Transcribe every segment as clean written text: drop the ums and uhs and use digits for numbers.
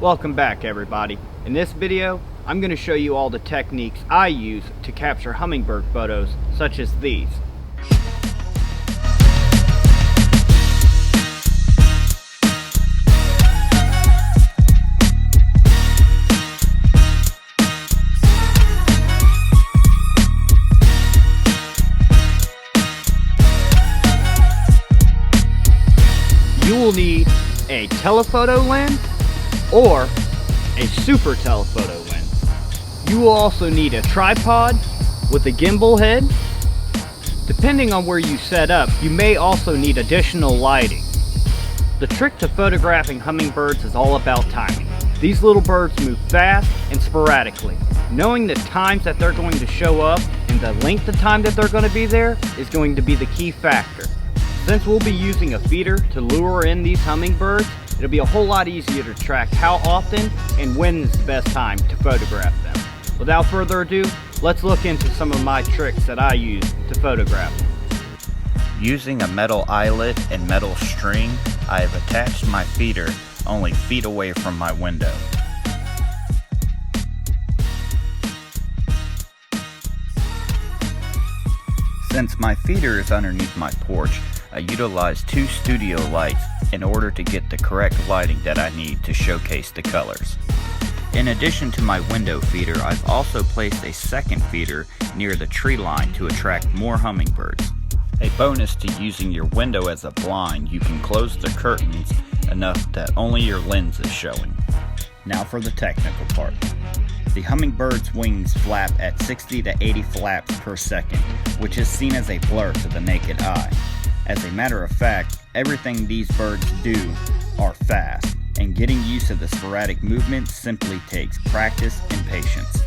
Welcome back, everybody. In this video, I'm going to show you all the techniques I use to capture hummingbird photos such as these. You will need a telephoto lens or a super telephoto lens. You will also need a tripod with a gimbal head. Depending on where you set up, you may also need additional lighting. The trick to photographing hummingbirds is all about timing. These little birds move fast and sporadically. Knowing the times that they're going to show up and the length of time that they're going to be there is going to be the key factor. Since we'll be using a feeder to lure in these hummingbirds, it'll be a whole lot easier to track how often and when is the best time to photograph them. Without further ado, let's look into some of my tricks that I use to photograph them. Using a metal eyelet and metal string, I have attached my feeder only feet away from my window. Since my feeder is underneath my porch, I utilize two studio lights in order to get the correct lighting that I need to showcase the colors. In addition to my window feeder, I've also placed a second feeder near the tree line to attract more hummingbirds. A bonus to using your window as a blind, you can close the curtains enough that only your lens is showing. Now for the technical part. The hummingbird's wings flap at 60 to 80 flaps per second, which is seen as a blur to the naked eye. As a matter of fact, everything these birds do are fast, and getting used to the sporadic movements simply takes practice and patience.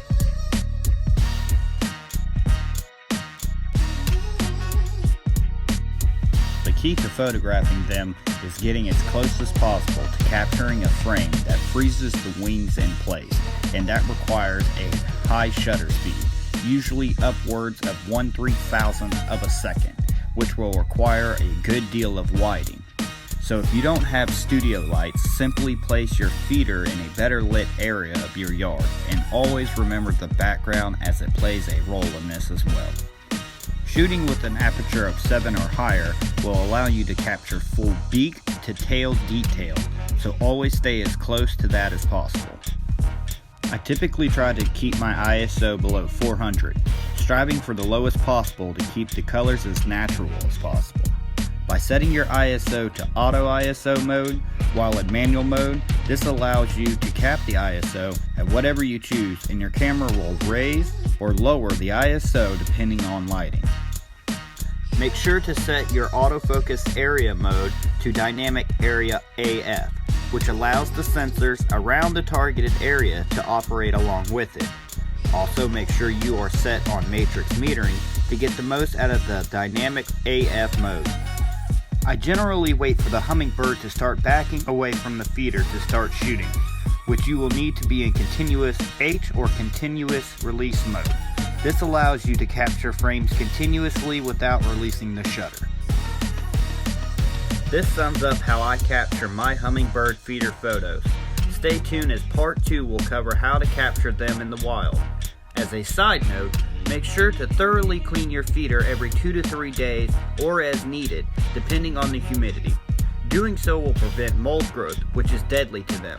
The key to photographing them is getting as close as possible to capturing a frame that freezes the wings in place, and that requires a high shutter speed, usually upwards of 1/3000th of a second, which will require a good deal of lighting. So if you don't have studio lights, simply place your feeder in a better lit area of your yard, and always remember the background as it plays a role in this as well. Shooting with an aperture of 7 or higher will allow you to capture full beak to tail detail, so always stay as close to that as possible. I typically try to keep my ISO below 400, striving for the lowest possible to keep the colors as natural as possible. By setting your ISO to auto ISO mode while in manual mode, this allows you to cap the ISO at whatever you choose, and your camera will raise or lower the ISO depending on lighting. Make sure to set your autofocus area mode to dynamic area AF, which allows the sensors around the targeted area to operate along with it. Also make sure you are set on matrix metering to get the most out of the dynamic AF mode. I generally wait for the hummingbird to start backing away from the feeder to start shooting, which you will need to be in continuous H or continuous release mode. This allows you to capture frames continuously without releasing the shutter. This sums up how I capture my hummingbird feeder photos. Stay tuned as part 2 will cover how to capture them in the wild. As a side note, make sure to thoroughly clean your feeder every 2 to 3 days or as needed, depending on the humidity. Doing so will prevent mold growth, which is deadly to them.